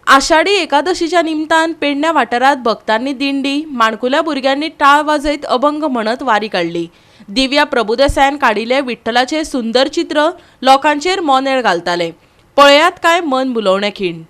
आषाढी एकादशीच्या निमतान पेडण्या वाठारात भक्तांनी दिंडी, माणकुल्या भुरग्यांनी टाळ वाजयत अभंग म्हणत वारी काढली। दिव्या प्रभुदेसायान काडिले विठ्ठलाचे सुंदर चित्र लोकांचेर मोनेळ घालताले। पळयात काय मन भुलवणे खीण।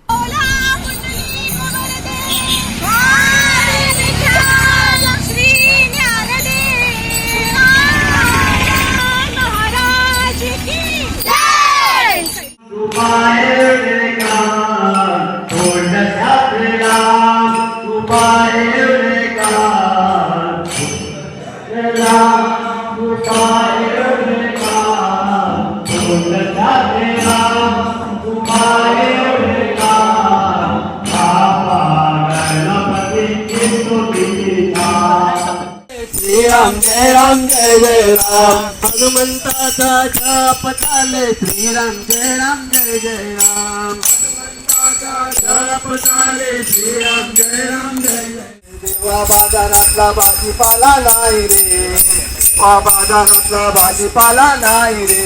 श्रीराम जय राम जय जय राम हनुमंताचा जाप चाले। श्रीराम जय राम जय जय राम हनुमंताचा जाप चाले। श्रीराम जय राम जय जय। देवा बाजारातला भाजीपाला नाही रे, बाजारातला भाजीपाला नाही रे।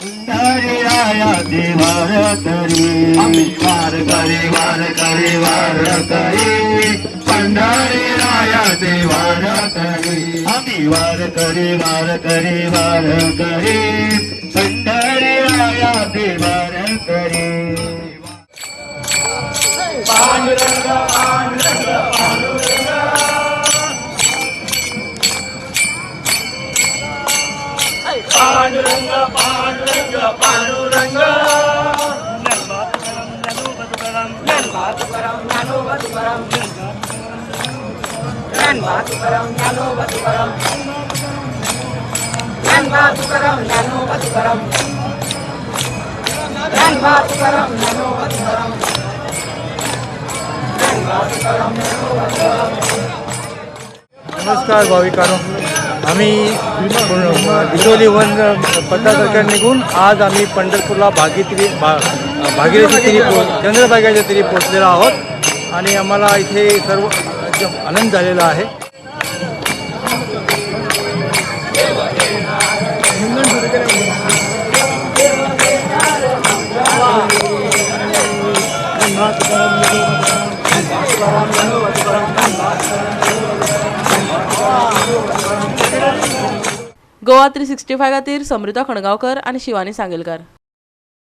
पंढरी आया देवार करी, आम्ही वार करे वार करे वार करे। पंढरी आया देवार करी, आम्ही वार करे वार करे वार करे। पंढरी आया देवार करी। पांडुरंग पांडुरंग पांडुरंग पांडुरंग पांडुरंग पांडुरंग। नमस्कार भाविकांनो, आम्ही बिचोली वन पथकाकडे निघून आज आम्ही पंढरपूरला भागीरथी तिरी चंद्रभागेच्या तिरी पोहोचलेलो आहोत आणि आम्हाला इथे सर्व आनंद झालेला आहे। गोवा 365 खातीर समृता खणगांवकर आणि शिवानी सांगेलकर।